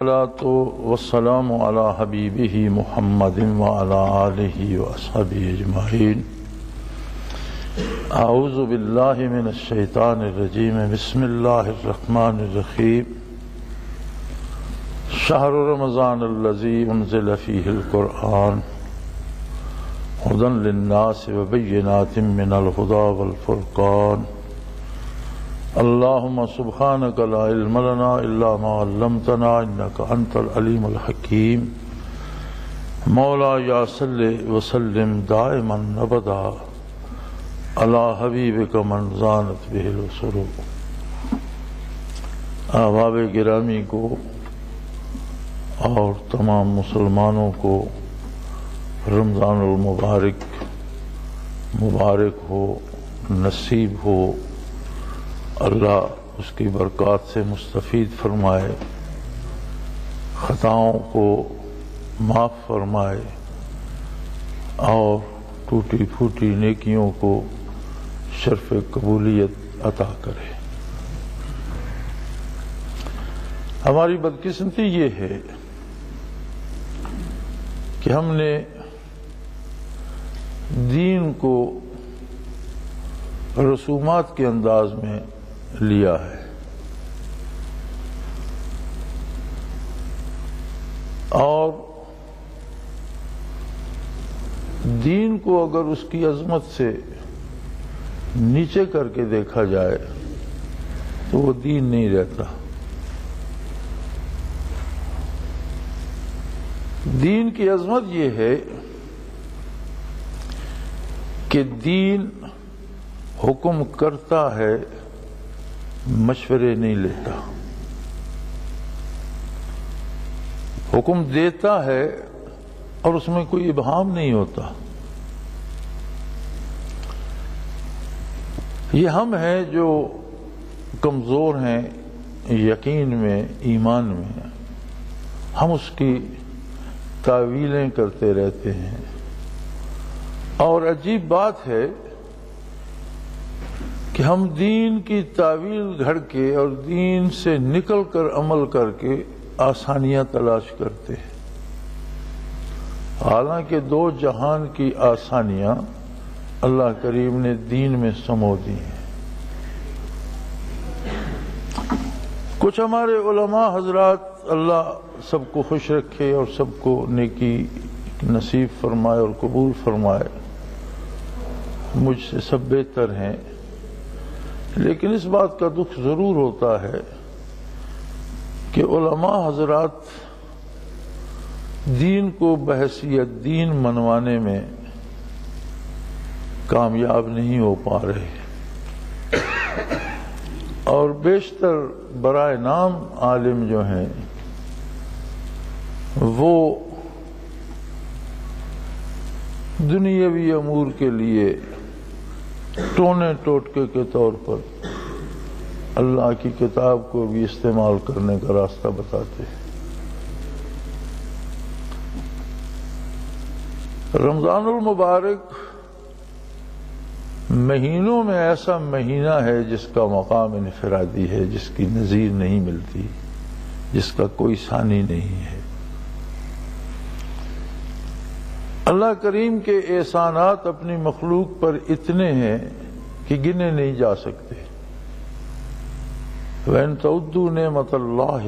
والسلام على حبیبہ محمد وعلى آلہ وصحبہ اجمعین۔ اعوذ باللہ من الشیطان الرجیم، بسم اللہ الرحمن الرحیم۔ شہر رمضان الذی انزل فیہ القرآن ھدی للناس وبینات من الھدی والفرقان۔ اللہم سبحانک لا علم لنا الا ما علمتنا انک انت العلیم الحکیم۔ مولا یا صلی وسلم دائما ابدا علی حبیبک من زانت بہ السرور۔ احباب گرامی کو اور تمام مسلمانوں کو رمضان المبارک مبارک ہو، نصیب ہو، اللہ اس کی برکات سے مستفید فرمائے، خطاؤں کو معاف فرمائے اور ٹوٹی پھوٹی نیکیوں کو شرف قبولیت عطا کرے۔ ہماری بدقسمتی یہ ہے کہ ہم نے دین کو رسومات کے انداز میں لیا ہے، اور دین کو اگر اس کی عظمت سے نیچے کر کے دیکھا جائے تو وہ دین نہیں رہتا۔ دین کی عظمت یہ ہے کہ دین حکم کرتا ہے، مشورے نہیں لیتا، حکم دیتا ہے اور اس میں کوئی ابہام نہیں ہوتا۔ یہ ہم ہیں جو کمزور ہیں یقین میں، ایمان میں، ہم اس کی تعویلیں کرتے رہتے ہیں، اور عجیب بات ہے کہ ہم دین کی تعویل گھڑ کے اور دین سے نکل کر عمل کر کے آسانیاں تلاش کرتے ہیں، حالانکہ دو جہان کی آسانیاں اللہ کریم نے دین میں سمو دی ہیں۔ کچھ ہمارے علماء حضرات، اللہ سب کو خوش رکھے اور سب کو نیکی نصیب فرمائے اور قبول فرمائے، مجھ سے سب بہتر ہیں، لیکن اس بات کا دکھ ضرور ہوتا ہے کہ علماء حضرات دین کو بحیثیت دین منوانے میں کامیاب نہیں ہو پا رہے، اور بیشتر برائے نام عالم جو ہیں وہ دنیاوی امور کے لیے ٹونے ٹوٹکے کے طور پر اللہ کی کتاب کو بھی استعمال کرنے کا راستہ بتاتے ہیں۔ رمضان المبارک مہینوں میں ایسا مہینہ ہے جس کا مقام انفرادی ہے، جس کی نظیر نہیں ملتی، جس کا کوئی ثانی نہیں ہے۔ اللہ کریم کے احسانات اپنی مخلوق پر اتنے ہیں کہ گنے نہیں جا سکتے۔ وَإِن تَعُدُّوا نِعْمَتَ اللَّهِ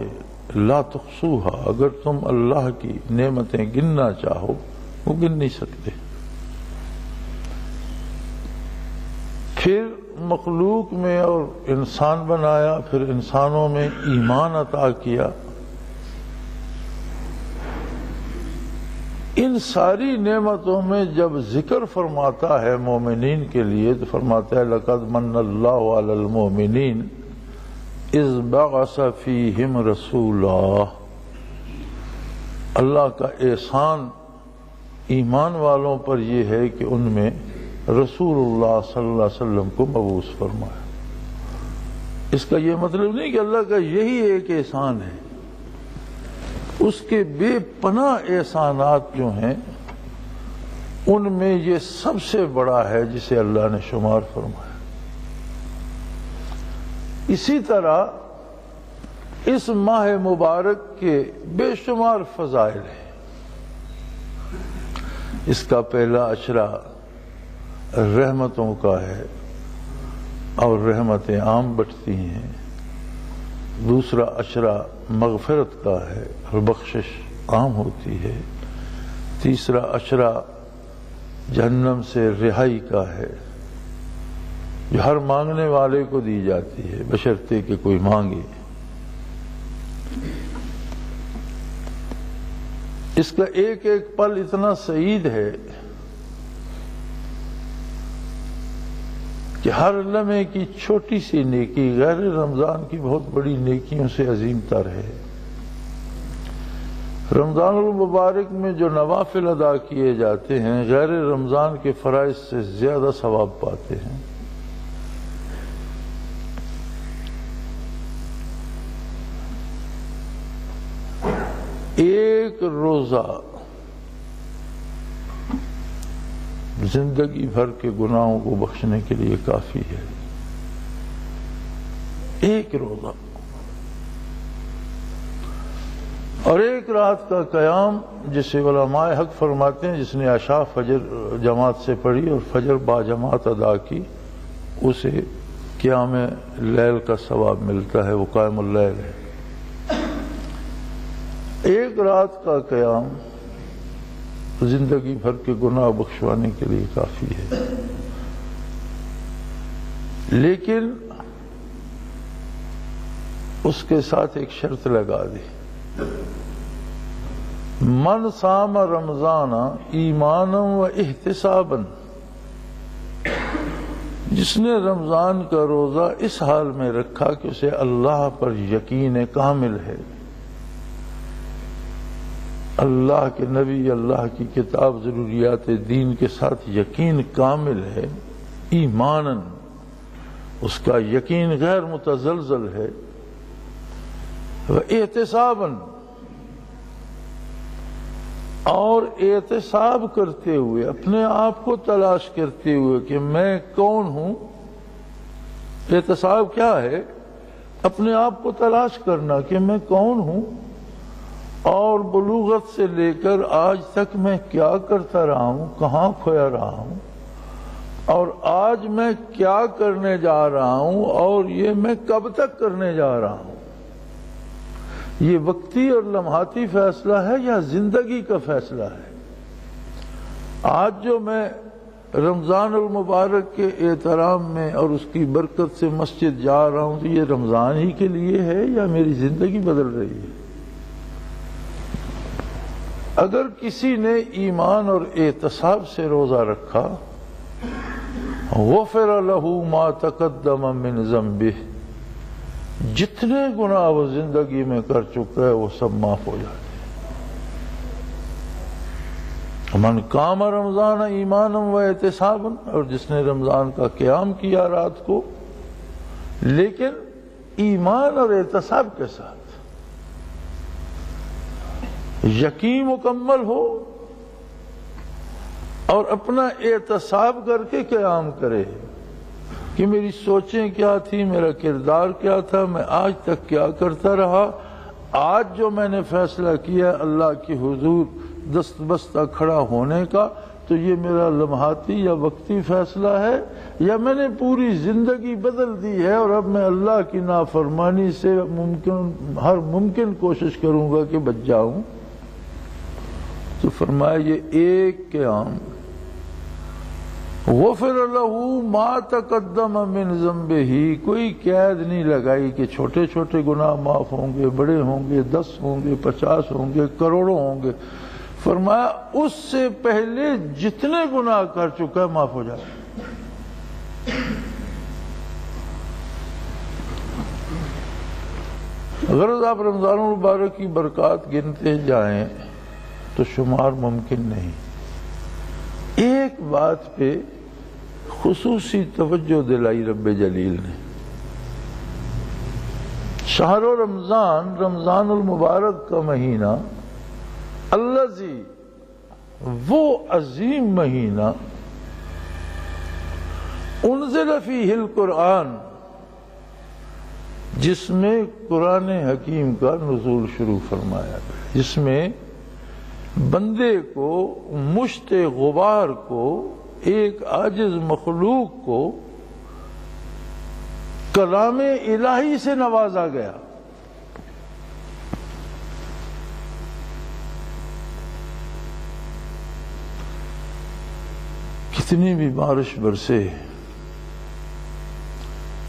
لَا تُحْصُوهَا، اگر تم اللہ کی نعمتیں گننا چاہو وہ گن نہیں سکتے۔ پھر مخلوق میں اور انسان بنایا، پھر انسانوں میں ایمان عطا کیا۔ ان ساری نعمتوں میں جب ذکر فرماتا ہے مومنین کے لیے تو فرماتا ہے لَقَدْ مَنَّ اللَّهُ عَلَى الْمُؤْمِنِينَ إِذْ بَعَثَ فِيهِمْ رَسُولًا۔ اللہ کا احسان ایمان والوں پر یہ ہے کہ ان میں رسول اللہ صلی اللہ علیہ وسلم کو مبعوث فرمایا۔ اس کا یہ مطلب نہیں کہ اللہ کا یہی ایک احسان ہے، اس کے بے پناہ احسانات جو ہیں ان میں یہ سب سے بڑا ہے جسے اللہ نے شمار فرمایا۔ اسی طرح اس ماہ مبارک کے بے شمار فضائل ہیں۔ اس کا پہلا عشرہ رحمتوں کا ہے اور رحمتیں عام بٹتی ہیں، دوسرا عشرہ مغفرت کا ہے اور بخشش عام ہوتی ہے، تیسرا عشرہ جہنم سے رہائی کا ہے جو ہر مانگنے والے کو دی جاتی ہے بشرطے کہ کوئی مانگے۔ اس کا ایک ایک پل اتنا سعید ہے کہ ہر لمحے کی چھوٹی سی نیکی غیر رمضان کی بہت بڑی نیکیوں سے عظیم تر ہے۔ رمضان المبارک میں جو نوافل ادا کیے جاتے ہیں غیر رمضان کے فرائض سے زیادہ ثواب پاتے ہیں۔ ایک روزہ زندگی بھر کے گناہوں کو بخشنے کے لیے کافی ہے، ایک روزہ۔ اور ایک رات کا قیام جسے علماء حق فرماتے ہیں جس نے عشاء فجر جماعت سے پڑھی اور فجر با جماعت ادا کی اسے قیام لیل کا ثواب ملتا ہے، وہ قائم اللیل ہے۔ ایک رات کا قیام زندگی بھر کے گناہ بخشوانے کے لیے کافی ہے، لیکن اس کے ساتھ ایک شرط لگا دی، من صام رمضان ایمانا و احتسابا، جس نے رمضان کا روزہ اس حال میں رکھا کہ اسے اللہ پر یقین کامل ہے، اللہ کے نبی، اللہ کی کتاب، ضروریات دین کے ساتھ یقین کامل ہے، ایماناً اس کا یقین غیر متزلزل ہے، و احتساباً اور احتساب کرتے ہوئے اپنے آپ کو تلاش کرتے ہوئے کہ میں کون ہوں۔ احتساب کیا ہے؟ اپنے آپ کو تلاش کرنا کہ میں کون ہوں اور بلوغت سے لے کر آج تک میں کیا کرتا رہا ہوں، کہاں کھویا رہا ہوں، اور آج میں کیا کرنے جا رہا ہوں اور یہ میں کب تک کرنے جا رہا ہوں۔ یہ وقتی اور لمحاتی فیصلہ ہے یا زندگی کا فیصلہ ہے؟ آج جو میں رمضان المبارک کے احترام میں اور اس کی برکت سے مسجد جا رہا ہوں تو یہ رمضان ہی کے لیے ہے یا میری زندگی بدل رہی ہے؟ اگر کسی نے ایمان اور احتساب سے روزہ رکھا غفر لہ ما تقدم من ذنبہ، جتنے گناہ وہ زندگی میں کر چکا ہے وہ سب معاف ہو جاتے ہیں۔ من قام رمضان ایمانا و احتسابا، اور جس نے رمضان کا قیام کیا رات کو لیکن ایمان اور احتساب کے ساتھ، یقین مکمل ہو اور اپنا احتساب کر کے قیام کرے کہ میری سوچیں کیا تھی، میرا کردار کیا تھا، میں آج تک کیا کرتا رہا، آج جو میں نے فیصلہ کیا اللہ کی حضور دست بستہ کھڑا ہونے کا، تو یہ میرا لمحاتی یا وقتی فیصلہ ہے یا میں نے پوری زندگی بدل دی ہے اور اب میں اللہ کی نافرمانی سے ہر ممکن کوشش کروں گا کہ بچ جاؤں۔ تو فرمایا یہ ایک قیام غفر لہ ما تقدم من ذنبہ، کوئی قید نہیں لگائی کہ چھوٹے چھوٹے گناہ معاف ہوں گے، بڑے ہوں گے، 10 ہوں گے، 50 ہوں گے، کروڑوں ہوں گے۔ فرمایا اس سے پہلے جتنے گناہ کر چکا ہے معاف ہو جائے۔ اگر آپ رمضان المبارک کی برکات گنتے جائیں تو شمار ممکن نہیں۔ ایک بات پہ خصوصی توجہ دلائی رب جلیل نے، شہر رمضان، رمضان المبارک کا مہینہ، الذی، وہ عظیم مہینہ، انزل فیہ القرآن، جس میں قرآن حکیم کا نزول شروع فرمایا گیا، جس میں بندے کو، مشت غبار کو، ایک عاجز مخلوق کو کلام الہی سے نوازا گیا۔ کتنی بھی بارش برسے،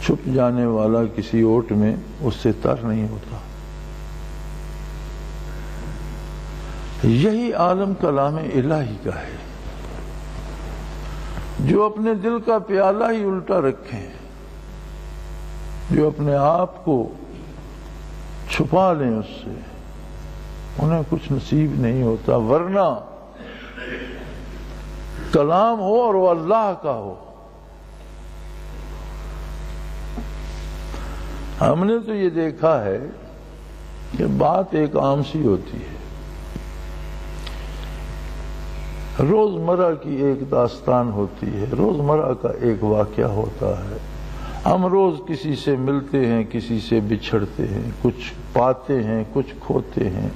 چھپ جانے والا کسی اوٹ میں اس سے تر نہیں ہوتا۔ یہی عالم کلام الہی کا ہے۔ جو اپنے دل کا پیالہ ہی الٹا رکھیں، جو اپنے آپ کو چھپا لیں اس سے، انہیں کچھ نصیب نہیں ہوتا، ورنہ کلام ہو اور وہ اللہ کا ہو۔ ہم نے تو یہ دیکھا ہے کہ بات ایک عام سی ہوتی ہے، روزمرہ کی ایک داستان ہوتی ہے، روزمرہ کا ایک واقعہ ہوتا ہے۔ ہم روز کسی سے ملتے ہیں، کسی سے بچھڑتے ہیں، کچھ پاتے ہیں، کچھ کھوتے ہیں۔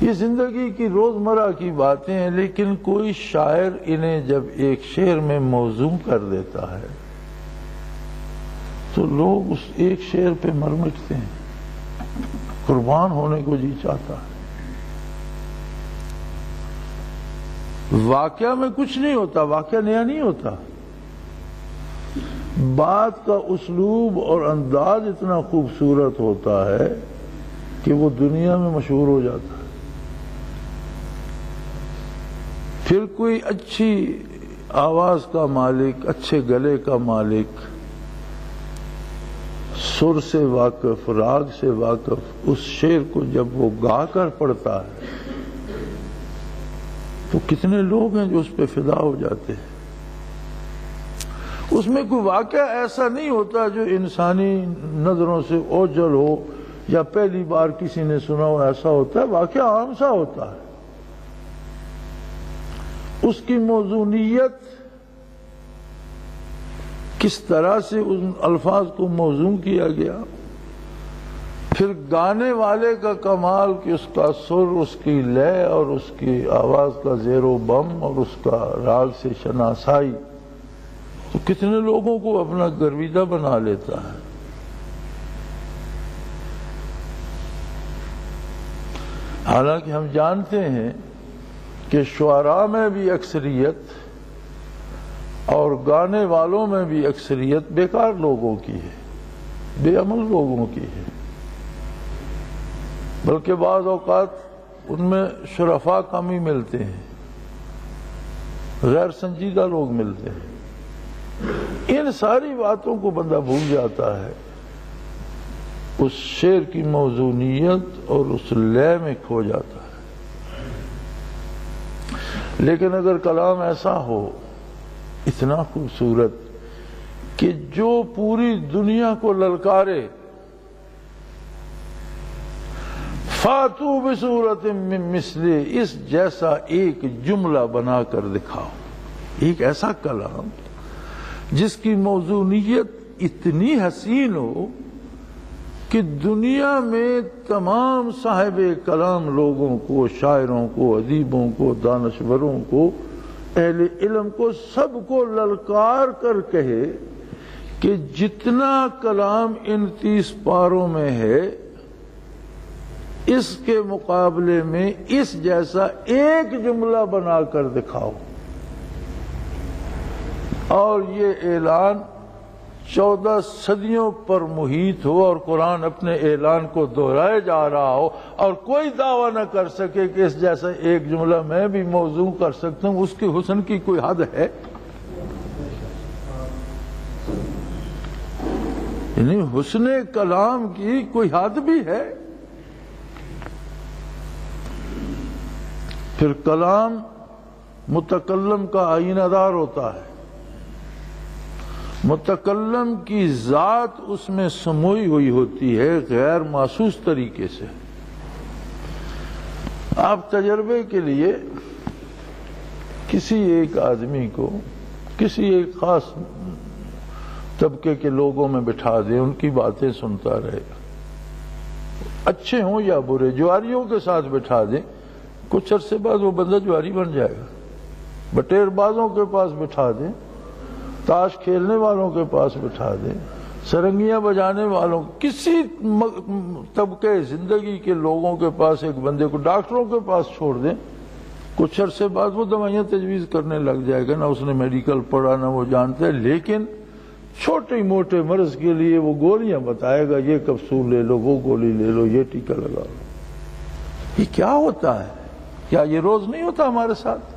یہ زندگی کی روزمرہ کی باتیں ہیں، لیکن کوئی شاعر انہیں جب ایک شعر میں موزوں کر دیتا ہے تو لوگ اس ایک شعر پہ مر مٹتے ہیں، قربان ہونے کو جی چاہتا ہے۔ واقعہ میں کچھ نہیں ہوتا، واقعہ نیا نہیں ہوتا، بات کا اسلوب اور انداز اتنا خوبصورت ہوتا ہے کہ وہ دنیا میں مشہور ہو جاتا ہے۔ پھر کوئی اچھی آواز کا مالک، اچھے گلے کا مالک، سر سے واقف، راگ سے واقف، اس شعر کو جب وہ گا کر پڑھتا ہے تو کتنے لوگ ہیں جو اس پہ فدا ہو جاتے ہیں۔ اس میں کوئی واقعہ ایسا نہیں ہوتا جو انسانی نظروں سے اوجھل ہو یا پہلی بار کسی نے سنا ہو، ایسا ہوتا ہے، واقعہ عام سا ہوتا ہے۔ اس کی موزونیت، کس طرح سے ان الفاظ کو موزون کیا گیا، پھر گانے والے کا کمال کہ اس کا سر، اس کی لے اور اس کی آواز کا زیر و بم اور اس کا راگ سے شناسائی، تو کتنے لوگوں کو اپنا گرویدہ بنا لیتا ہے۔ حالانکہ ہم جانتے ہیں کہ شعراء میں بھی اکثریت اور گانے والوں میں بھی اکثریت بیکار لوگوں کی ہے، بے عمل لوگوں کی ہے، بلکہ بعض اوقات ان میں شرفاء کم ہی ملتے ہیں، غیر سنجیدہ لوگ ملتے ہیں۔ ان ساری باتوں کو بندہ بھول جاتا ہے، اس شعر کی موزونیت اور اس لے میں کھو جاتا ہے۔ لیکن اگر کلام ایسا ہو، اتنا خوبصورت کہ جو پوری دنیا کو للکارے، فاتو بصورت من مثلہ، اس جیسا ایک جملہ بنا کر دکھاؤ، ایک ایسا کلام جس کی موزونیت اتنی حسین ہو کہ دنیا میں تمام صاحب کلام لوگوں کو، شاعروں کو، ادیبوں کو، دانشوروں کو، اہل علم کو، سب کو للکار کر کہے کہ جتنا کلام ان 30 پاروں میں ہے، اس کے مقابلے میں اس جیسا ایک جملہ بنا کر دکھاؤ۔ اور یہ اعلان 14 صدیوں پر محیط ہو اور قرآن اپنے اعلان کو دہرائے جا رہا ہو اور کوئی دعویٰ نہ کر سکے کہ اس جیسا ایک جملہ میں بھی موزوں کر سکتا ہوں، اس کے حسن کی کوئی حد ہے؟ یعنی حسن کلام کی کوئی حد بھی ہے؟ پھر کلام متکلم کا آئینہ دار ہوتا ہے، متکلم کی ذات اس میں سموئی ہوئی ہوتی ہے غیر محسوس طریقے سے۔ آپ تجربے کے لیے کسی ایک آدمی کو، کسی ایک خاص طبقے کے لوگوں میں بٹھا دیں، ان کی باتیں سنتا رہے، اچھے ہوں یا برے، جواریوں کے ساتھ بٹھا دیں، کچھ عرصے بعد وہ بندہ جواری بن جائے گا۔ بٹیر بازوں کے پاس بٹھا دیں، تاش کھیلنے والوں کے پاس بٹھا دیں، سرنگیاں بجانے والوں، کسی طبقے زندگی کے لوگوں کے پاس ایک بندے کو ڈاکٹروں کے پاس چھوڑ دیں، کچھ عرصے بعد وہ دوائیاں تجویز کرنے لگ جائے گا، نہ اس نے میڈیکل پڑھا نہ وہ جانتا ہے، لیکن چھوٹے موٹے مرض کے لیے وہ گولیاں بتائے گا، یہ کپسول لے لو، وہ گولی لے لو، یہ ٹیکا لگا لو۔ یہ کیا ہوتا ہے؟ کیا یہ روز نہیں ہوتا ہمارے ساتھ؟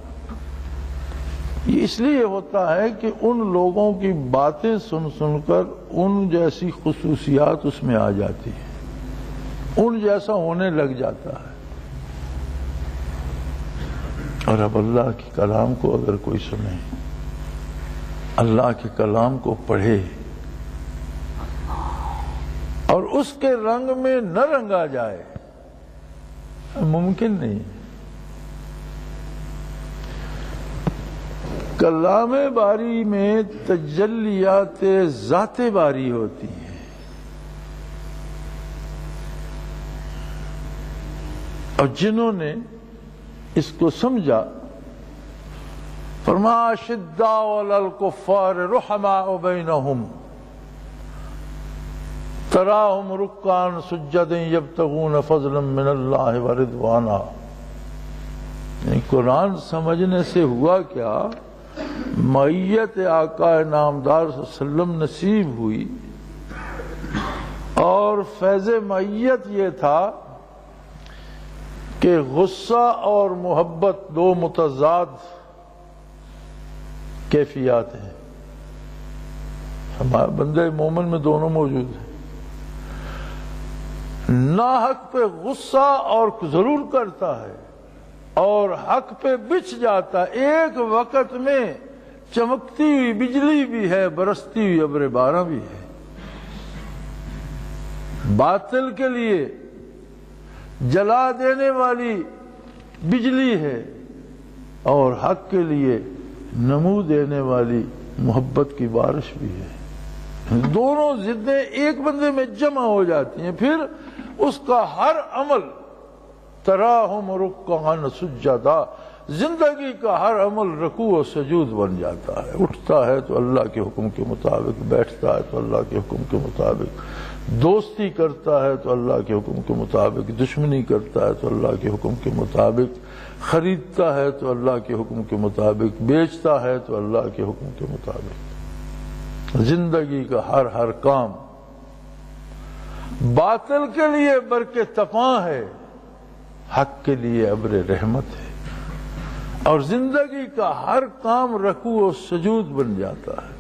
یہ اس لیے ہوتا ہے کہ ان لوگوں کی باتیں سن سن کر ان جیسی خصوصیات اس میں آ جاتی ہیں، ان جیسا ہونے لگ جاتا ہے۔ اور اب اللہ کے کلام کو اگر کوئی سنے، اللہ کے کلام کو پڑھے اور اس کے رنگ میں نہ رنگا جائے، ممکن نہیں۔ کلام باری میں تجلیات ذات باری ہوتی ہیں، اور جنہوں نے اس کو سمجھا، فرمایا اشداء علی الکفار رحماء بینہم تراہم رکعا سجدا یبتغون فضلا من اللہ ورضوانا۔ یعنی قرآن سمجھنے سے ہوا کیا؟ معیت آقا نامدار صلی اللہ علیہ وسلم نصیب ہوئی، اور فیض معیت یہ تھا کہ غصہ اور محبت دو متضاد کیفیات ہیں، ہمارے بندے مومن میں دونوں موجود ہیں۔ ناحق پہ غصہ اور ضرور کرتا ہے، اور حق پہ بچ جاتا ہے، ایک وقت میں چمکتی ہوئی بجلی بھی ہے، برستی ہوئی ابر بارہ بھی ہے۔ باطل کے لیے جلا دینے والی بجلی ہے، اور حق کے لیے نمو دینے والی محبت کی بارش بھی ہے۔ دونوں ضدیں ایک بندے میں جمع ہو جاتی ہیں، پھر اس کا ہر عمل تراہم رکعا سجدا، زندگی کا ہر عمل رکوع و سجود بن جاتا ہے۔ اٹھتا ہے تو اللہ کے حکم کے مطابق، بیٹھتا ہے تو اللہ کے حکم کے مطابق، دوستی کرتا ہے تو اللہ کے حکم کے مطابق، دشمنی کرتا ہے تو اللہ کے حکم کے مطابق، خریدتا ہے تو اللہ کے حکم کے مطابق، بیچتا ہے تو اللہ کے حکم کے مطابق۔ زندگی کا ہر کام باطل کے لیے برق طپاں ہے، حق کے لیے ابر رحمت ہے، اور زندگی کا ہر کام رکوع و سجود بن جاتا ہے۔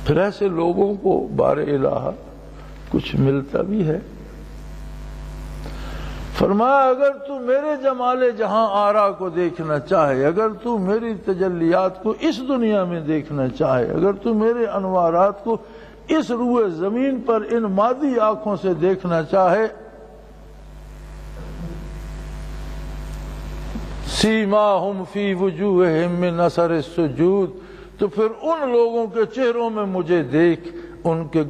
پھر ایسے لوگوں کو بار الہ کچھ ملتا بھی ہے۔ فرمایا اگر تو میرے جمال جہاں آرا کو دیکھنا چاہے، اگر تو میری تجلیات کو اس دنیا میں دیکھنا چاہے، اگر تو میرے انوارات کو اس روئے زمین پر ان مادی آنکھوں سے دیکھنا چاہے، سیماہم فی وجوہہم من اثر السجود، تو پھر ان لوگوں کے چہروں میں مجھے دیکھ، ان کے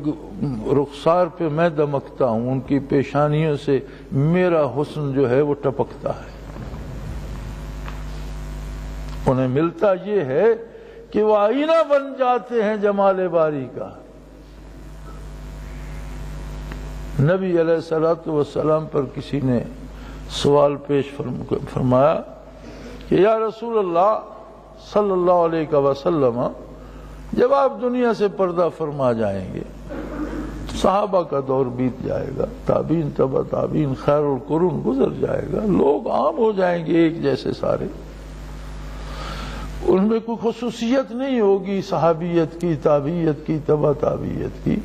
رخسار پہ میں دمکتا ہوں، ان کی پیشانیوں سے میرا حسن جو ہے وہ ٹپکتا ہے۔ انہیں ملتا یہ ہے کہ وہ آئینہ بن جاتے ہیں جمال باری کا۔ نبی علیہ الصلوۃ والسلام پر کسی نے سوال پیش فرمایا کہ یا رسول اللہ صلی اللہ علیہ وسلم، جب آپ دنیا سے پردہ فرما جائیں گے، صحابہ کا دور بیت جائے گا، تابعین تبع تابعین، خیر القرون گزر جائے گا، لوگ عام ہو جائیں گے ایک جیسے سارے، ان میں کوئی خصوصیت نہیں ہوگی صحابیت کی، تابعیت کی، تبع تابعیت کی،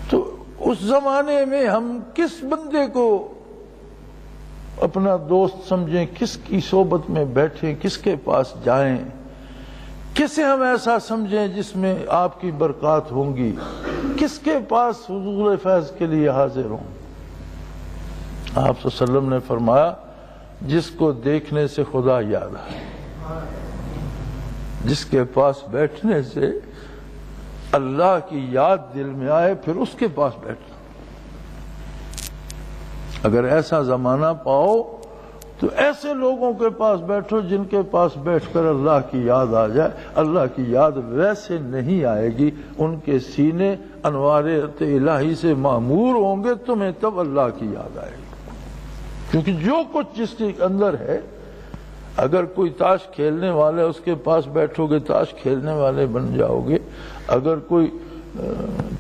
تو اس زمانے میں ہم کس بندے کو اپنا دوست سمجھیں، کس کی صحبت میں بیٹھیں، کس کے پاس جائیں، کسے ہم ایسا سمجھیں جس میں آپ کی برکات ہوں گی، کس کے پاس حضور فیض کے لیے حاضر ہوں؟ آپ صلی اللہ علیہ وسلم نے فرمایا جس کو دیکھنے سے خدا یاد آئے، جس کے پاس بیٹھنے سے اللہ کی یاد دل میں آئے پھر اس کے پاس بیٹھنا۔ اگر ایسا زمانہ پاؤ تو ایسے لوگوں کے پاس بیٹھو جن کے پاس بیٹھ کر اللہ کی یاد آ جائے۔ اللہ کی یاد ویسے نہیں آئے گی، ان کے سینے انوار الہی سے معمور ہوں گے، تمہیں تب اللہ کی یاد آئے گی۔ کیونکہ جو کچھ جس کے اندر ہے، اگر کوئی تاش کھیلنے والے اس کے پاس بیٹھو گے تاش کھیلنے والے بن جاؤ گے، اگر کوئی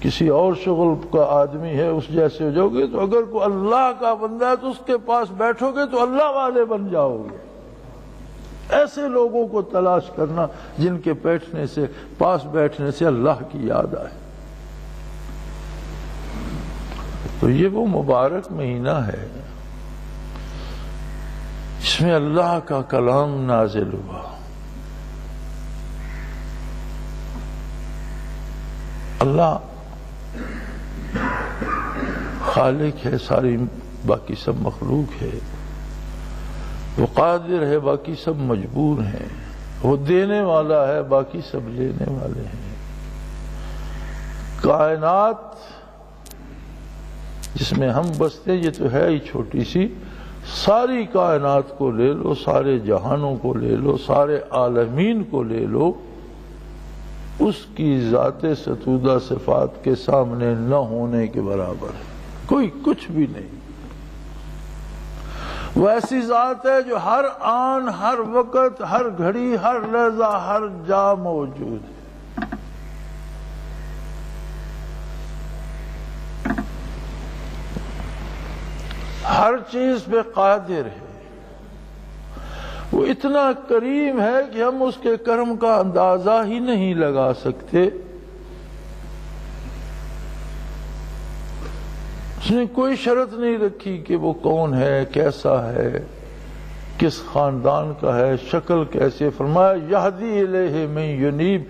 کسی اور شغل کا آدمی ہے اس جیسے ہو جاؤ گے، تو اگر کوئی اللہ کا بندہ ہے تو اس کے پاس بیٹھو گے تو اللہ والے بن جاؤ گے۔ ایسے لوگوں کو تلاش کرنا جن کے پاس بیٹھنے سے اللہ کی یاد آئے۔ تو یہ وہ مبارک مہینہ ہے جس میں اللہ کا کلام نازل ہوا۔ اللہ خالق ہے، ساری باقی سب مخلوق ہے، وہ قادر ہے، باقی سب مجبور ہیں، وہ دینے والا ہے، باقی سب لینے والے ہیں۔ کائنات جس میں ہم بستے یہ تو ہے ہی چھوٹی سی، ساری کائنات کو لے لو، سارے جہانوں کو لے لو، سارے عالمین کو لے لو، اس کی ذات ستودہ صفات کے سامنے نہ ہونے کے برابر ہے، کوئی کچھ بھی نہیں۔ وہ ایسی ذات ہے جو ہر آن، ہر وقت، ہر گھڑی، ہر لحظہ، ہر جا موجود ہے۔ ہر چیز پہ قادر ہے، وہ اتنا کریم ہے کہ ہم اس کے کرم کا اندازہ ہی نہیں لگا سکتے۔ اس نے کوئی شرط نہیں رکھی کہ وہ کون ہے، کیسا ہے، کس خاندان کا ہے، شکل کیسے۔ فرمایا یہدی الیہ من ینیب،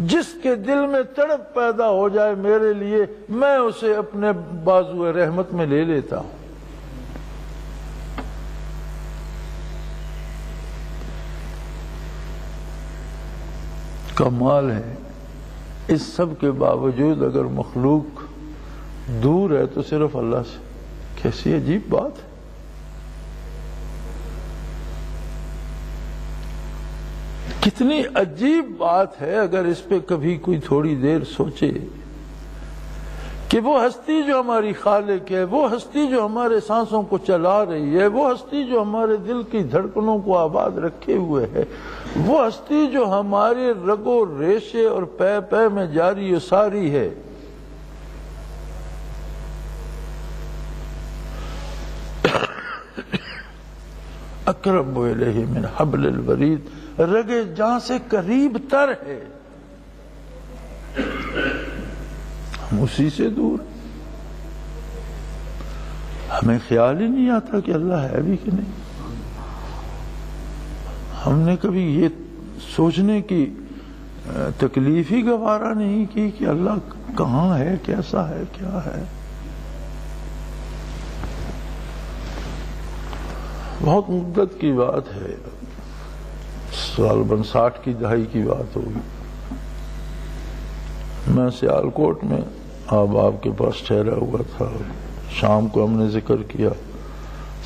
جس کے دل میں تڑپ پیدا ہو جائے میرے لیے، میں اسے اپنے بازو رحمت میں لے لیتا ہوں۔ کمال ہے۔ اس سب کے باوجود اگر مخلوق دور ہے تو صرف اللہ سے، کیسی عجیب بات ہے۔ کتنی عجیب بات ہے اگر اس پہ کبھی کوئی تھوڑی دیر سوچے کہ وہ ہستی جو ہماری خالق ہے، وہ ہستی جو ہمارے سانسوں کو چلا رہی ہے، وہ ہستی جو ہمارے دل کی دھڑکنوں کو آباد رکھے ہوئے ہے، وہ ہستی جو ہمارے رگ و ریشے اور پے پے میں جاری و ساری ہے، اقرب الیہ من حبل الورید، رگے جاں سے قریب تر ہے، ہم اسی سے دور ہیں۔ ہمیں خیال ہی نہیں آتا کہ اللہ ہے بھی کہ نہیں۔ ہم نے کبھی یہ سوچنے کی تکلیف ہی گوارا نہیں کی کہ اللہ کہاں ہے، کیسا ہے، کیا ہے۔ بہت مدت کی بات ہے، سال 59 کی دہائی کی بات ہوگی۔ میں سیالکوٹ میں آپ کے پاس ٹھہرا ہوا تھا، شام کو ہم نے ذکر کیا،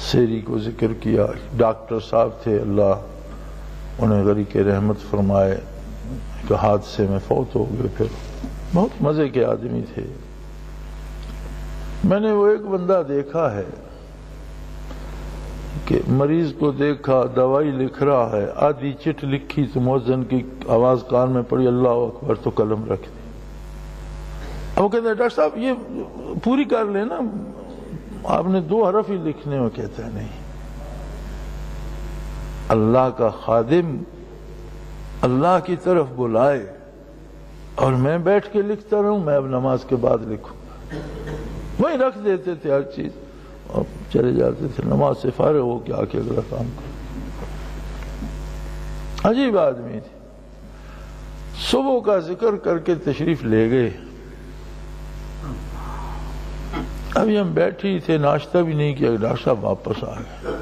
سیری کو ذکر کیا۔ ڈاکٹر صاحب تھے، اللہ انہیں غریق رحمت فرمائے، کہ حادثے میں فوت ہو گئے۔ پھر بہت مزے کے آدمی تھے۔ میں نے وہ ایک بندہ دیکھا ہے کہ مریض کو دیکھا، دوائی لکھ رہا ہے، آدھی چٹ لکھی تو مؤذن کی آواز کان میں پڑی، اللہ اکبر، تو قلم رکھ دی۔ اب وہ کہتے ہیں ڈاکٹر صاحب یہ پوری کر لینا، آپ نے 2 حرف ہی لکھنے ہو۔ کہتا ہے نہیں، اللہ کا خادم اللہ کی طرف بلائے اور میں بیٹھ کے لکھتا رہوں، میں اب نماز کے بعد لکھوں گا۔ وہیں رکھ دیتے تھے ہر چیز اور چلے جاتے تھے، نماز سے فارغ ہو کے آ کے اگلا کام کرو۔ عجیب آدمی تھے۔ صبح کا ذکر کر کے تشریف لے گئے۔ ابھی ہم بیٹھے تھے، ناشتہ بھی نہیں کیا، ڈاکٹر صاحب واپس آ گئے۔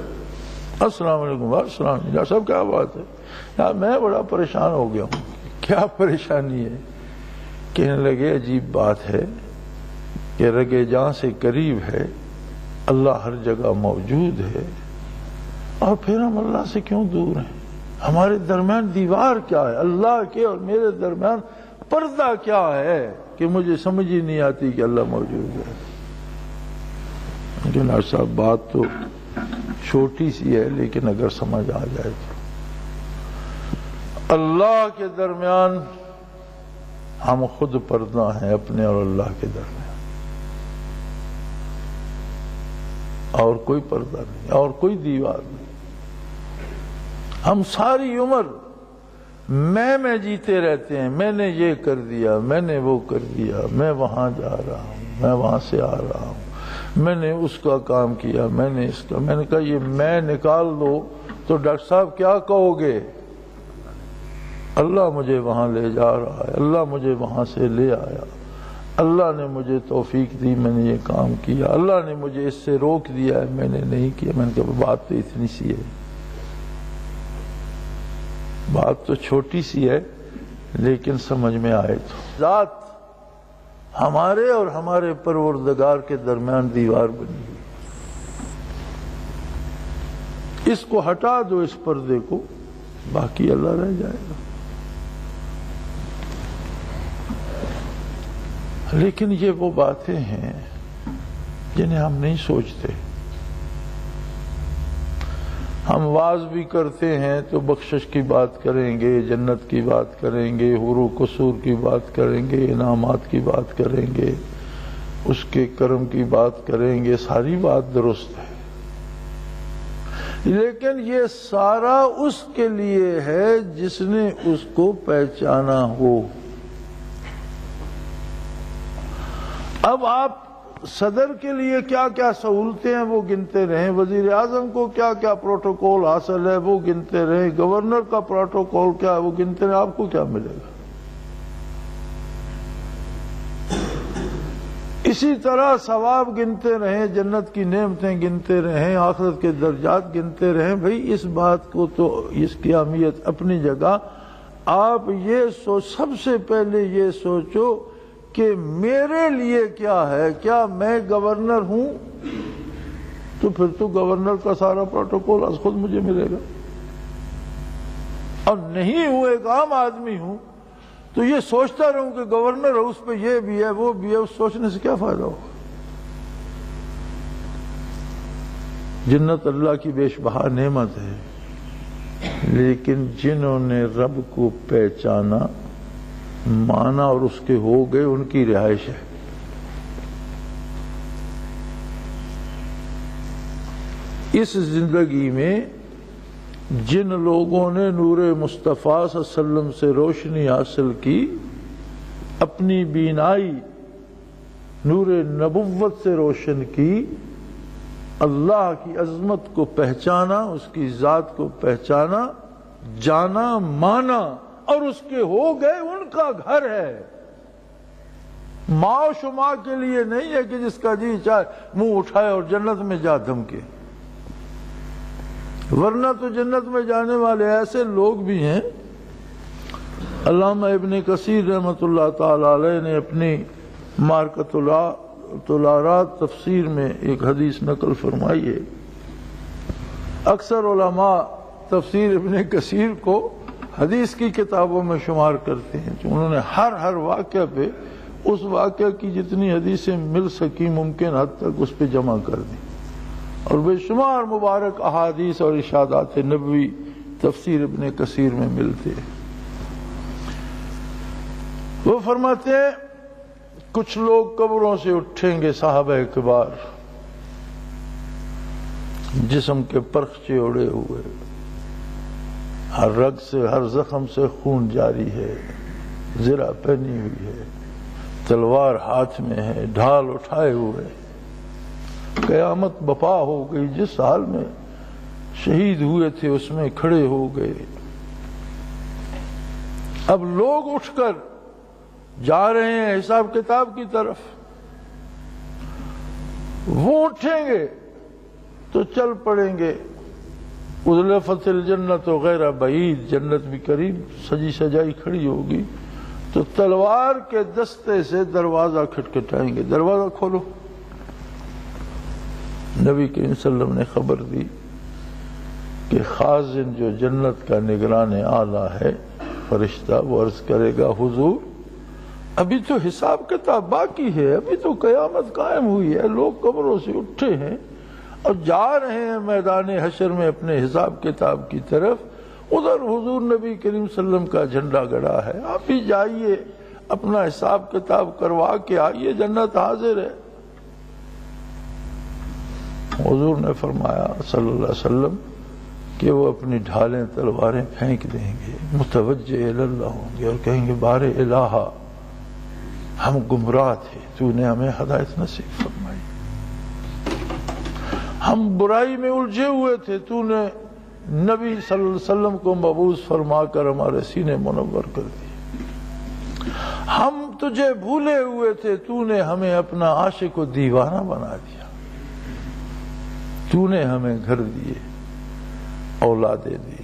السلام علیکم۔ السلام علیکم ڈاکٹر صاحب، کیا بات ہے؟ یار میں بڑا پریشان ہو گیا ہوں، کیا پریشانی ہے؟ کہنے لگے عجیب بات ہے کہ رگے جاں سے قریب ہے، اللہ ہر جگہ موجود ہے، اور پھر ہم اللہ سے کیوں دور ہیں؟ ہمارے درمیان دیوار کیا ہے؟ اللہ کے اور میرے درمیان پردہ کیا ہے کہ مجھے سمجھ ہی نہیں آتی کہ اللہ موجود ہے؟ لیکن صاحب بات تو چھوٹی سی ہے، لیکن اگر سمجھ آ جائے تو اللہ کے درمیان ہم خود پردہ ہیں، اپنے اور اللہ کے درمیان، اور کوئی پردہ نہیں، اور کوئی دیوار نہیں۔ ہم ساری عمر میں جیتے رہتے ہیں، میں نے یہ کر دیا، میں نے وہ کر دیا، میں وہاں جا رہا ہوں، میں وہاں سے آ رہا ہوں، میں نے اس کا کام کیا، میں نے اس کا۔ میں نے کہا یہ میں نکال دو تو ڈاکٹر صاحب کیا کہو گے؟ اللہ مجھے وہاں لے جا رہا ہے، اللہ مجھے وہاں سے لے آیا، اللہ نے مجھے توفیق دی، میں نے یہ کام کیا، اللہ نے مجھے اس سے روک دیا ہے، میں نے نہیں کیا۔ میں نے کہا بات تو اتنی سی ہے، بات تو چھوٹی سی ہے، لیکن سمجھ میں آئے تو ذات ہمارے اور ہمارے پروردگار کے درمیان دیوار بنی ہوئی، اس کو ہٹا دو، اس پردے کو، باقی اللہ رہ جائے گا۔ لیکن یہ وہ باتیں ہیں جنہیں ہم نہیں سوچتے۔ ہم واز بھی کرتے ہیں تو بخشش کی بات کریں گے، جنت کی بات کریں گے، حور و قصور کی بات کریں گے، انعامات کی بات کریں گے، اس کے کرم کی بات کریں گے، ساری بات درست ہے، لیکن یہ سارا اس کے لیے ہے جس نے اس کو پہچانا ہو۔ اب آپ صدر کے لیے کیا کیا سہولتیں ہیں وہ گنتے رہیں، وزیر اعظم کو کیا کیا پروٹوکول حاصل ہے وہ گنتے رہیں، گورنر کا پروٹوکول کیا ہے وہ گنتے رہیں، آپ کو کیا ملے گا؟ اسی طرح ثواب گنتے رہیں، جنت کی نعمتیں گنتے رہیں، آخرت کے درجات گنتے رہیں۔ بھئی اس بات کو تو، اس کی اہمیت اپنی جگہ، آپ یہ سب سے پہلے یہ سوچو کہ میرے لیے کیا ہے، کیا میں گورنر ہوں تو پھر تو گورنر کا سارا پروٹوکول از خود مجھے ملے گا، اور نہیں ہوں ایک عام آدمی ہوں تو یہ سوچتا رہوں کہ گورنر ہے، اس پہ یہ بھی ہے وہ بھی ہے، اس سوچنے سے کیا فائدہ ہوگا؟ جنت اللہ کی بیش بہا نعمت ہے، لیکن جنہوں نے رب کو پہچانا، مانا اور اس کے ہو گئے، ان کی رہائش ہے۔ اس زندگی میں جن لوگوں نے نور مصطفیٰ صلی اللہ علیہ وسلم سے روشنی حاصل کی، اپنی بینائی نور نبوت سے روشن کی، اللہ کی عظمت کو پہچانا، اس کی ذات کو پہچانا، جانا، مانا اور اس کے ہو گئے، ان کا گھر ہے۔ ماں و شما کے لیے نہیں ہے کہ جس کا جی چاہے منہ اٹھائے اور جنت میں جا دھمکے، ورنہ تو جنت میں جانے والے ایسے لوگ بھی ہیں۔ علامہ ابن کثیر رحمۃ اللہ تعالی علیہ نے اپنی معرکۃ الارات تفسیر میں ایک حدیث نقل فرمائی ہے۔ اکثر علماء تفسیر ابن کثیر کو حدیث کی کتابوں میں شمار کرتے ہیں، تو انہوں نے ہر واقعہ پہ اس واقعہ کی جتنی حدیثیں مل سکی ممکن حد تک اس پہ جمع کر دیں، اور بے شمار مبارک احادیث اور ارشادات نبوی تفسیر ابن کثیر میں ملتے ہیں۔ وہ فرماتے ہیں کچھ لوگ قبروں سے اٹھیں گے، صحابہ کبار، جسم کے پرخچے اڑے ہوئے، ہر رگ سے، ہر زخم سے خون جاری ہے، زرہ پہنی ہوئی ہے، تلوار ہاتھ میں ہے، ڈھال اٹھائے ہوئے، قیامت بپا ہو گئی، جس حال میں شہید ہوئے تھے اس میں کھڑے ہو گئے۔ اب لوگ اٹھ کر جا رہے ہیں حساب کتاب کی طرف، وہ اٹھیں گے تو چل پڑیں گے، ازلفت الجنت غیر بعید، جنت بھی قریب سجی سجائی کھڑی ہوگی، تو تلوار کے دستے سے دروازہ کھٹکھٹائیں گے، دروازہ کھولو۔ نبی کریم صلی اللہ علیہ وسلم نے خبر دی کہ خازن جو جنت کا نگران اعلیٰ ہے فرشتہ، وہ عرض کرے گا حضور ابھی تو حساب کتاب باقی ہے، ابھی تو قیامت قائم ہوئی ہے، لوگ قبروں سے اٹھے ہیں اور جا رہے ہیں میدان حشر میں اپنے حساب کتاب کی طرف، ادھر حضور نبی کریم صلی اللہ علیہ وسلم کا جھنڈا گڑا ہے، آپ بھی جائیے اپنا حساب کتاب کروا کے آئیے، جنت حاضر ہے۔ حضور نے فرمایا صلی اللہ علیہ وسلم کہ وہ اپنی ڈھالیں تلواریں پھینک دیں گے، متوجہ اللہ ہوں گے اور کہیں گے بار الہ ہم گمراہ تھے، تو نے ہمیں ہدایت نصیب فرمائی، ہم برائی میں الجھے ہوئے تھے، تو نے نبی صلی اللہ علیہ وسلم کو مبعوث فرما کر ہمارے سینے منور کر دیے، ہم تجھے بھولے ہوئے تھے، تو نے ہمیں اپنا عاشق و دیوانہ بنا دیا، تو نے ہمیں گھر دیے، اولادیں دی،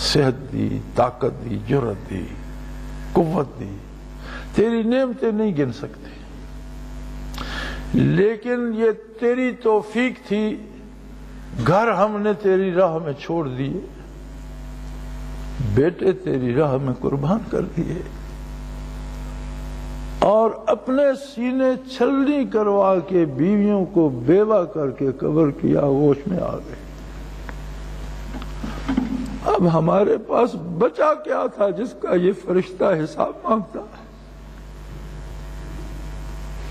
صحت دی، طاقت دی، جرأت دی، قوت دی، تیری نعمتیں نہیں گن سکتے، لیکن یہ تیری توفیق تھی، گھر ہم نے تیری راہ میں چھوڑ دیے، بیٹے تیری راہ میں قربان کر دیے، اور اپنے سینے چھلنی کروا کے بیویوں کو بیوہ کر کے قبر کی آغوش میں آ گئے۔ اب ہمارے پاس بچا کیا تھا جس کا یہ فرشتہ حساب مانگتا ہے؟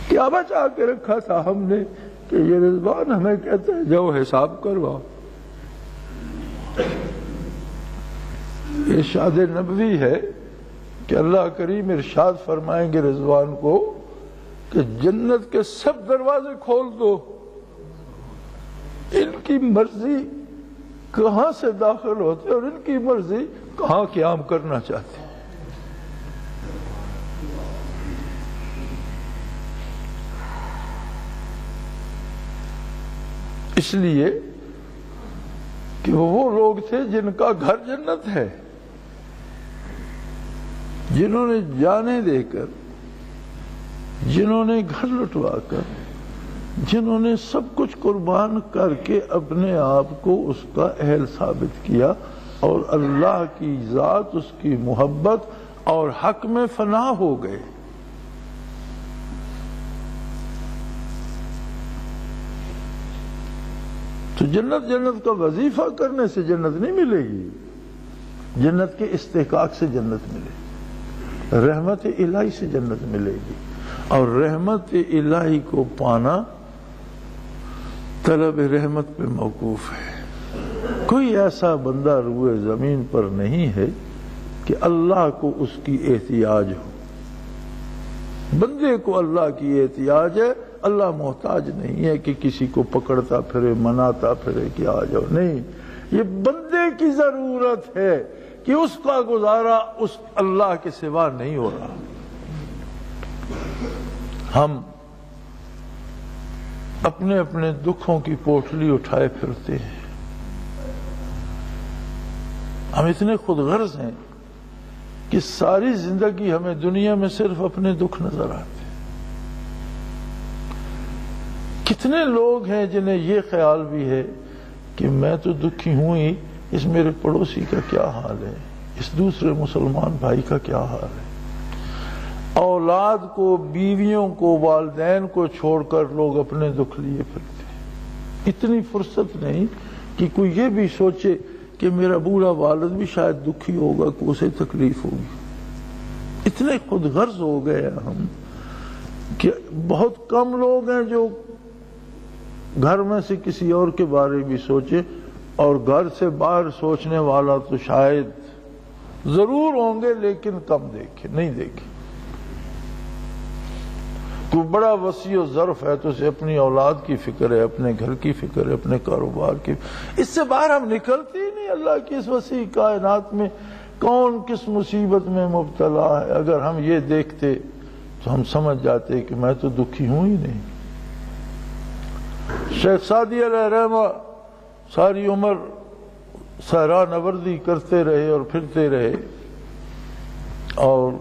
کیا بچا کے رکھا تھا ہم نے کہ یہ رضوان ہمیں کہتے ہیں جاؤ حساب کرواؤ؟ ارشاد نبوی ہے کہ اللہ کریم ارشاد فرمائیں گے رضوان کو کہ جنت کے سب دروازے کھول دو، ان کی مرضی کہاں سے داخل ہوتے اور ان کی مرضی کہاں قیام کرنا چاہتے ہیں۔ اس لیے کہ وہ لوگ تھے جن کا گھر جنت ہے، جنہوں نے جانیں دے کر، جنہوں نے گھر لٹوا کر، جنہوں نے سب کچھ قربان کر کے اپنے آپ کو اس کا اہل ثابت کیا اور اللہ کی ذات، اس کی محبت اور حق میں فنا ہو گئے۔ تو جنت کا وظیفہ کرنے سے جنت نہیں ملے گی، جنت کے استحقاق سے جنت ملے گی، رحمت الہی سے جنت ملے گی، اور رحمت الہی کو پانا طلب رحمت پہ موقوف ہے۔ کوئی ایسا بندہ روئے زمین پر نہیں ہے کہ اللہ کو اس کی احتیاج ہو۔ بندے کو اللہ کی احتیاج ہے، اللہ محتاج نہیں ہے کہ کسی کو پکڑتا پھرے، مناتا پھرے کہ آ جاؤ، نہیں، یہ بندے کی ضرورت ہے کہ اس کا گزارا اس اللہ کے سوا نہیں ہو رہا۔ ہم اپنے اپنے دکھوں کی پوٹلی اٹھائے پھرتے ہیں، ہم اتنے خود غرض ہیں کہ ساری زندگی ہمیں دنیا میں صرف اپنے دکھ نظر آتے ہیں۔ کتنے لوگ ہیں جنہیں یہ خیال بھی ہے کہ میں تو دکھی ہوں ہی، اس میرے پڑوسی کا کیا حال ہے، اس دوسرے مسلمان بھائی کا کیا حال ہے۔ اولاد کو، بیویوں کو، والدین کو چھوڑ کر لوگ اپنے دکھ لیے پھرتے ہیں۔ اتنی فرصت نہیں کہ کوئی یہ بھی سوچے کہ میرا بوڑھا والد بھی شاید دکھی ہوگا کہ اسے تکلیف ہوگی۔ اتنے خود غرض ہو گئے ہم کہ بہت کم لوگ ہیں جو گھر میں سے کسی اور کے بارے بھی سوچے، اور گھر سے باہر سوچنے والا تو شاید ضرور ہوں گے لیکن کم نہیں دیکھے۔ تو بڑا وسیع و ظرف ہے تو اسے اپنی اولاد کی فکر ہے، اپنے گھر کی فکر ہے، اپنے کاروبار کی، اس سے باہر ہم نکلتے ہی نہیں۔ اللہ کی اس وسیع کائنات میں کون کس مصیبت میں مبتلا ہے، اگر ہم یہ دیکھتے تو ہم سمجھ جاتے کہ میں تو دکھی ہوں ہی نہیں۔ شیخ سعدی علیہ رحمہ ساری عمر صحرا نوردی کرتے رہے اور پھرتے رہے، اور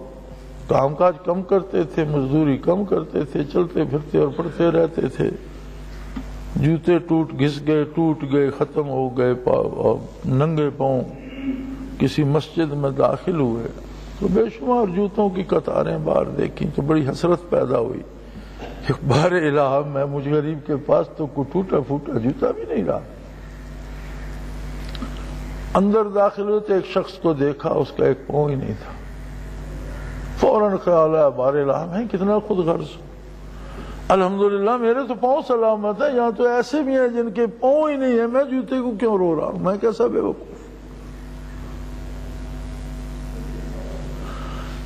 کام کاج کم کرتے تھے، مزدوری کم کرتے تھے، چلتے پھرتے اور پڑھتے رہتے تھے۔ جوتے گھس گئے، ٹوٹ گئے، ختم ہو گئے، ننگے پاؤں کسی مسجد میں داخل ہوئے تو بے شمار جوتوں کی قطاریں باہر دیکھیں تو بڑی حسرت پیدا ہوئی کہ بار الہ میں مجھ غریب کے پاس تو کوئی ٹوٹا پھوٹا جوتا بھی نہیں رہا۔ اندر داخل ہوئے تو ایک شخص کو دیکھا، اس کا ایک پاؤں ہی نہیں تھا۔ فوراً خیال آیا بار الہ میں کتنا خود غرض، الحمدللہ میرے تو پاؤں سلامت ہے، یہاں تو ایسے بھی ہیں جن کے پاؤں ہی نہیں ہے، میں جوتے کو کیوں رو رہا ہوں، میں کیسا بے وقوف۔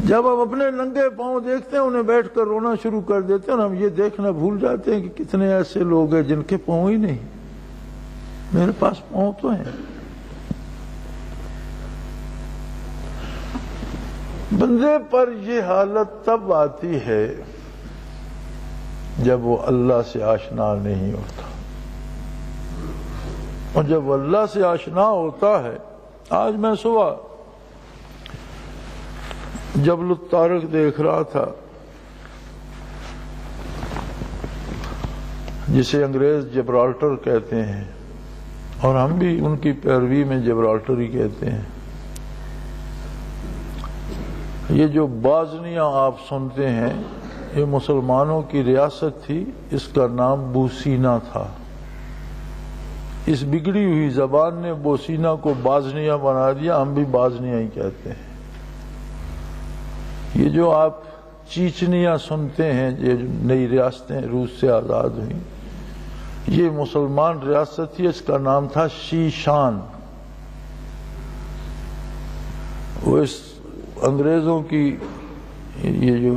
جب ہم اپنے ننگے پاؤں دیکھتے ہیں انہیں بیٹھ کر رونا شروع کر دیتے ہیں، اور ہم یہ دیکھنا بھول جاتے ہیں کہ کتنے ایسے لوگ ہیں جن کے پاؤں ہی نہیں، میرے پاس پاؤں تو ہیں۔ بندے پر یہ حالت تب آتی ہے جب وہ اللہ سے آشنا نہیں ہوتا، اور جب وہ اللہ سے آشنا ہوتا ہے۔ آج میں صبح جبل الطارق دیکھ رہا تھا، جسے انگریز جبرالٹر کہتے ہیں، اور ہم بھی ان کی پیروی میں جبرالٹر ہی کہتے ہیں۔ یہ جو بازنیاں آپ سنتے ہیں، یہ مسلمانوں کی ریاست تھی، اس کا نام بوسینا تھا۔ اس بگڑی ہوئی زبان نے بوسینا کو بازنیاں بنا دیا، ہم بھی بازنیاں ہی کہتے ہیں۔ یہ جو آپ چیچنیاں سنتے ہیں، یہ جو نئی ریاستیں روس سے آزاد ہوئیں، یہ مسلمان ریاست تھی، اس کا نام تھا شیشان۔ وہ اس انگریزوں کی یہ جو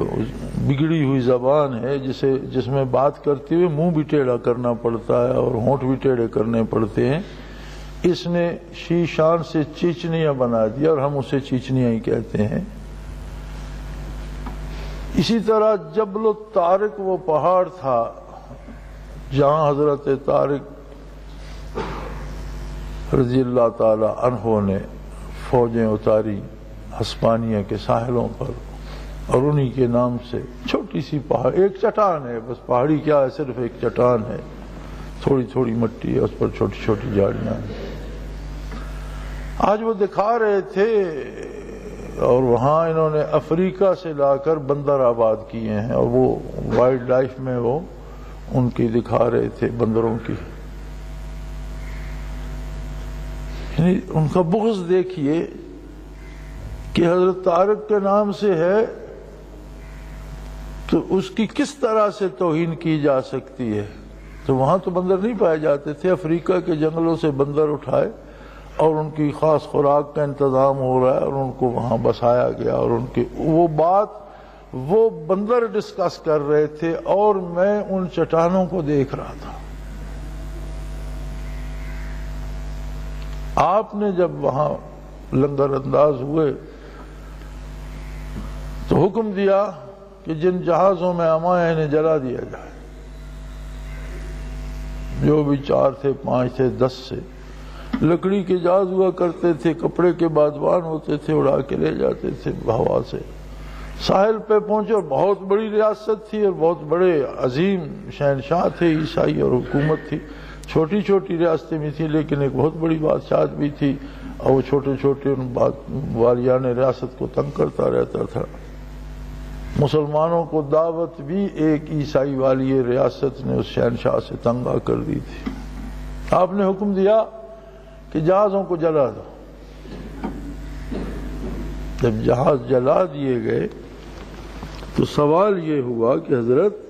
بگڑی ہوئی زبان ہے، جس میں بات کرتے ہوئے منہ بھی ٹیڑھا کرنا پڑتا ہے اور ہونٹ بھی ٹیڑھے کرنے پڑتے ہیں، اس نے شیشان سے چیچنیاں بنا دیا، اور ہم اسے چیچنیاں ہی کہتے ہیں۔ اسی طرح جبل الطارق وہ پہاڑ تھا جہاں حضرت طارق رضی اللہ تعالی عنہ نے فوجیں اتاری ہسپانیہ کے ساحلوں پر، اور انہی کے نام سے چھوٹی سی پہاڑ، ایک چٹان ہے، بس پہاڑی کیا ہے، صرف ایک چٹان ہے، تھوڑی تھوڑی مٹی ہے، اس پر چھوٹی چھوٹی جھاڑیاں ہیں۔ آج وہ دکھا رہے تھے، اور وہاں انہوں نے افریقہ سے لا کر بندر آباد کیے ہیں، اور وہ وائلڈ لائف میں وہ ان کی دکھا رہے تھے بندروں کی، یعنی ان کا بغض دیکھیے کہ حضرت طارق کے نام سے ہے تو اس کی کس طرح سے توہین کی جا سکتی ہے۔ تو وہاں تو بندر نہیں پائے جاتے تھے، افریقہ کے جنگلوں سے بندر اٹھائے اور ان کی خاص خوراک کا انتظام ہو رہا ہے، اور ان کو وہاں بسایا گیا، اور ان کی وہ بندر ڈسکس کر رہے تھے، اور میں ان چٹانوں کو دیکھ رہا تھا۔ آپ نے جب وہاں لنگر انداز ہوئے تو حکم دیا کہ جن جہازوں میں امائیں انہیں جلا دیا جائے، جو بھی 4 تھے، 5 تھے، 10 سے لکڑی کے جہاز ہوا کرتے تھے، کپڑے کے بادبان ہوتے تھے، اڑا کے لے جاتے تھے ہوا سے۔ ساحل پہ پہنچے، اور بہت بڑی ریاست تھی، اور بہت بڑے عظیم شہنشاہ تھے عیسائی، اور حکومت تھی، چھوٹی چھوٹی ریاستیں بھی تھیں لیکن ایک بہت بڑی بادشاہت بھی تھی، اور وہ چھوٹے چھوٹے ان والیان ریاست کو تنگ کرتا رہتا تھا۔ مسلمانوں کو دعوت بھی ایک عیسائی والی ریاست نے اس شہنشاہ سے تنگ آ کر دی تھی۔ آپ نے حکم دیا کہ جہازوں کو جلا دو۔ جب جہاز جلا دیے گئے تو سوال یہ ہوا کہ حضرت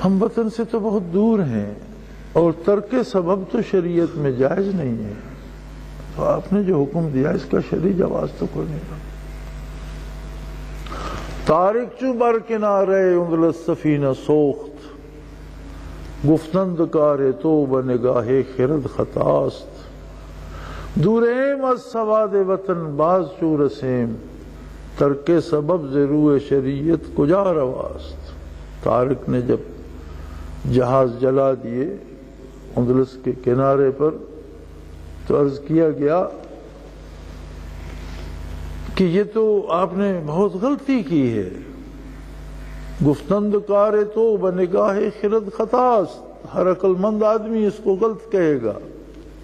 ہم وطن سے تو بہت دور ہیں، اور ترک سبب تو شریعت میں جائز نہیں ہے، تو آپ نے جو حکم دیا اس کا شرعی جواز تو کوئی نہیں رہا۔ طارق چو بر کنارے اندلس سفینہ سوخت، گفتند کار تو بنگاہ خرد خطاست، دوریم از سواد وطن باز چو رسیم، ترک سبب ضرور شریعت کجا رواست۔ طارق نے جب جہاز جلا دیے اندلس کے کنارے پر، تو عرض کیا گیا کہ یہ تو آپ نے بہت غلطی کی ہے، گفتند کار تو بنگاہ خرد خطاست، ہر عقل مند آدمی اس کو غلط کہے گا۔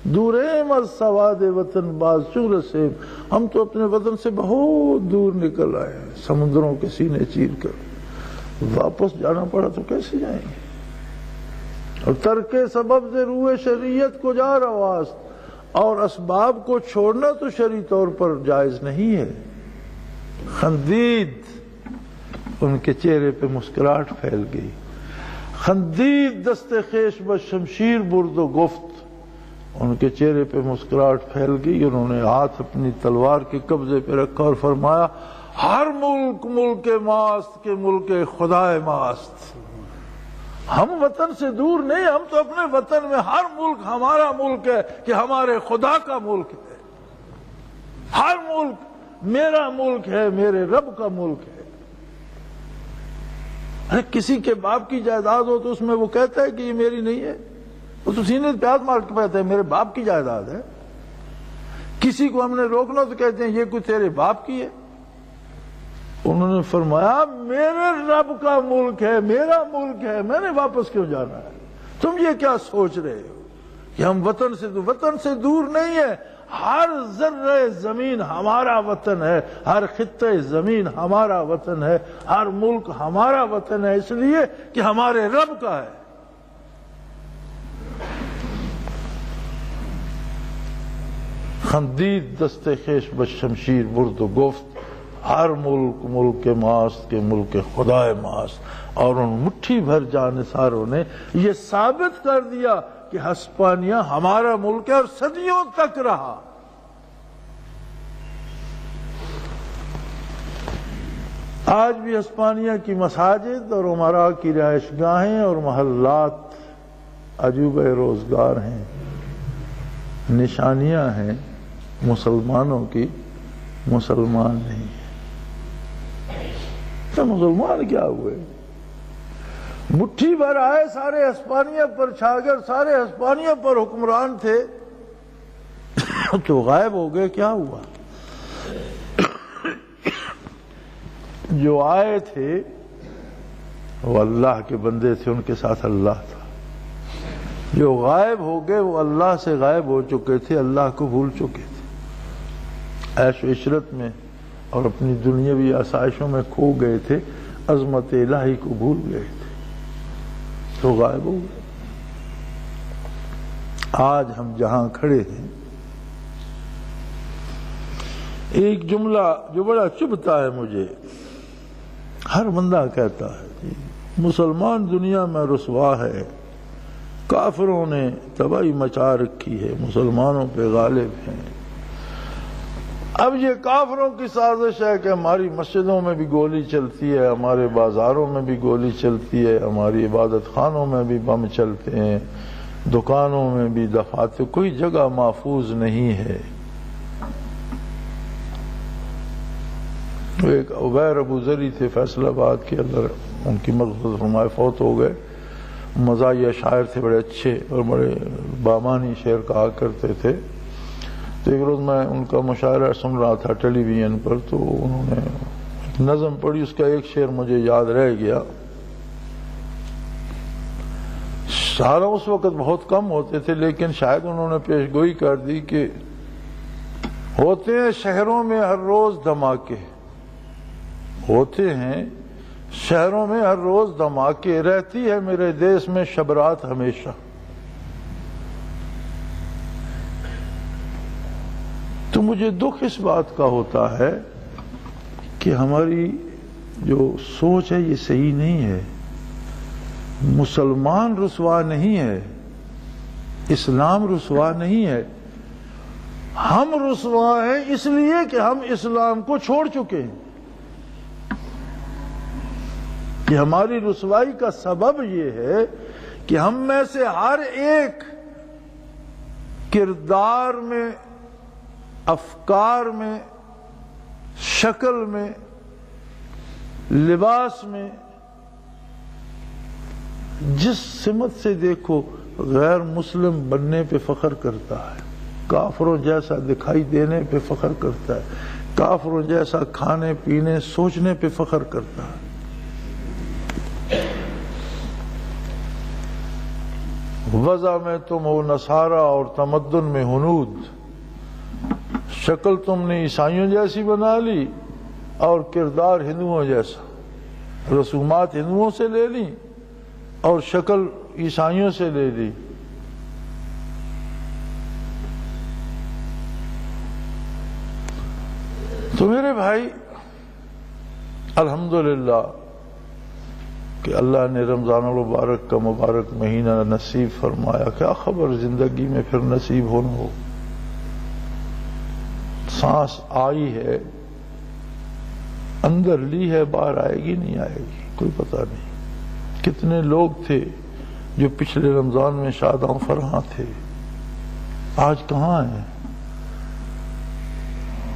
دوریم از سواد وطن باز چغر سے، ہم تو اپنے وطن سے بہت دور نکل آئے ہیں، سمندروں کے سینے چیر کر، واپس جانا پڑا تو کیسے جائیں گے؟ اور ترک سبب سے روح شریعت کو جا رواست، اور اسباب کو چھوڑنا تو شرعی طور پر جائز نہیں ہے۔ خندید، ان کے چہرے پہ مسکراہٹ پھیل گئی۔ خندید دست خیش بس شمشیر برد و گفت، ان کے چہرے پہ مسکراہٹ پھیل گئی، انہوں نے ہاتھ اپنی تلوار کے قبضے پہ رکھا اور فرمایا ہر ملک ملک ماست کے ملک خدا ماست۔ ہم وطن سے دور نہیں، ہم تو اپنے وطن میں، ہر ملک ہمارا ملک ہے کہ ہمارے خدا کا ملک ہے، ہر ملک میرا ملک ہے، میرے رب کا ملک ہے۔ ارے کسی کے باپ کی جائیداد ہو تو اس میں وہ کہتا ہے کہ یہ میری نہیں ہے، وہ تو سینے پہ ہاتھ مار کے کہتا ہے میرے باپ کی جائیداد ہے۔ کسی کو ہم نے روکنا تو کہتے ہیں یہ کوئی تیرے باپ کی ہے۔ انہوں نے فرمایا میرے رب کا ملک ہے، میرا ملک ہے، میں نے واپس کیوں جانا ہے؟ تم یہ کیا سوچ رہے ہو کہ ہم وطن سے دور نہیں ہے، ہر ذرہ زمین ہمارا وطن ہے، ہر خطہ زمین ہمارا وطن ہے، ہر ملک ہمارا وطن ہے، اس لیے کہ ہمارے رب کا ہے۔ خندید دست خیش بس شمشیر برد و گفت ہر ملک ملک ماست کے ملک خدا ماست۔ اور ان مٹھی بھر جانثاروں نے یہ ثابت کر دیا کہ ہسپانیہ ہمارا ملک ہے اور صدیوں تک رہا۔ آج بھی ہسپانیہ کی مساجد اور امراء کی رہائش گاہیں اور محلات عجوبہ روزگار ہیں، نشانیاں ہیں مسلمانوں کی، مسلمان نہیں ہے۔ تو مسلمان کیا ہوئے؟ مٹھی بھر آئے، سارے ہسپانیہ پر چھاگر، سارے ہسپانیہ پر حکمران تھے، تو غائب ہو گئے، کیا ہوا؟ جو آئے تھے وہ اللہ کے بندے تھے، ان کے ساتھ اللہ تھا۔ جو غائب ہو گئے وہ اللہ سے غائب ہو چکے تھے، اللہ کو بھول چکے تھے، عیش و عشرت میں اور اپنی دنیاوی آسائشوں میں کھو گئے تھے، عظمت الہی کو بھول گئے تھے، تو غائب ہو گئے۔ آج ہم جہاں کھڑے ہیں، ایک جملہ جو بڑا چبھتا ہے مجھے، ہر بندہ کہتا ہے مسلمان دنیا میں رسوا ہے، کافروں نے تباہی مچا رکھی ہے، مسلمانوں پہ غالب ہیں۔ اب یہ کافروں کی سازش ہے کہ ہماری مسجدوں میں بھی گولی چلتی ہے، ہمارے بازاروں میں بھی گولی چلتی ہے، ہماری عبادت خانوں میں بھی بم چلتے ہیں، دکانوں میں بھی، دفاتر، کوئی جگہ محفوظ نہیں ہے۔ ایک عبیر ابو ذری تھے فیصل آباد کے، اللہ ان کی مغفرت فرمائے، فوت ہو گئے، مزاحیہ شاعر تھے، بڑے اچھے اور بڑے بامانی شعر کہا کرتے تھے۔ تو ایک روز میں ان کا مشاعرہ سن رہا تھا ٹیلی ویژن پر، تو انہوں نے ایک نظم پڑھی، اس کا ایک شعر مجھے یاد رہ گیا۔ سارا اس وقت بہت کم ہوتے تھے، لیکن شاید انہوں نے پیش گوئی کر دی کہ ہوتے ہیں شہروں میں ہر روز دھماکے، ہوتے ہیں شہروں میں ہر روز دھماکے، رہتی ہے میرے دیس میں شبرات ہمیشہ۔ تو مجھے دکھ اس بات کا ہوتا ہے کہ ہماری جو سوچ ہے یہ صحیح نہیں ہے۔ مسلمان رسوا نہیں ہے، اسلام رسوا نہیں ہے، ہم رسوا ہیں اس لیے کہ ہم اسلام کو چھوڑ چکے ہیں۔ کہ ہماری رسوائی کا سبب یہ ہے کہ ہم میں سے ہر ایک کردار میں، افکار میں، شکل میں، لباس میں، جس سمت سے دیکھو غیر مسلم بننے پہ فخر کرتا ہے۔ کافروں جیسا دکھائی دینے پہ فخر کرتا ہے، کافروں جیسا کھانے پینے سوچنے پہ فخر کرتا ہے۔ وضع میں تم ہو نصارہ اور تمدن میں ہنود، شکل تم نے عیسائیوں جیسی بنا لی اور کردار ہندوؤں جیسا، رسومات ہندوؤں سے لے لی اور شکل عیسائیوں سے لے لی۔ تو میرے بھائی الحمدللہ کہ اللہ نے رمضان المبارک کا مبارک مہینہ نصیب فرمایا، کیا خبر زندگی میں پھر نصیب ہو نہ ہو۔ سانس آئی ہے، اندر لی ہے، باہر آئے گی نہیں آئے گی کوئی پتہ نہیں۔ کتنے لوگ تھے جو پچھلے رمضان میں شاداں فرحاں تھے، آج کہاں ہیں؟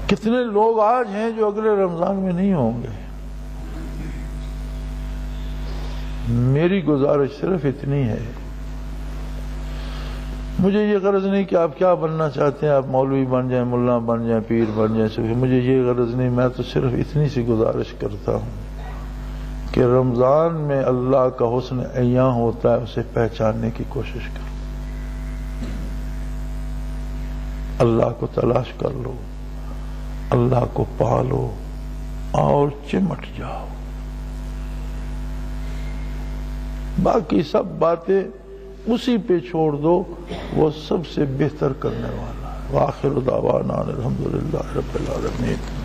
کتنے لوگ آج ہیں جو اگلے رمضان میں نہیں ہوں گے۔ میری گزارش صرف اتنی ہے، مجھے یہ غرض نہیں کہ آپ کیا بننا چاہتے ہیں، آپ مولوی بن جائیں، ملا بن جائیں، پیر بن جائیں، صوفی، مجھے یہ غرض نہیں، میں تو صرف اتنی سی گزارش کرتا ہوں کہ رمضان میں اللہ کا حسن عیاں ہوتا ہے، اسے پہچاننے کی کوشش کرو، اللہ کو تلاش کر لو، اللہ کو پالو اور چمٹ جاؤ۔ باقی سب باتیں اسی پہ چھوڑ دو، وہ سب سے بہتر کرنے والا ہے۔ وآخر دعوانا الحمدللہ رب العالمین۔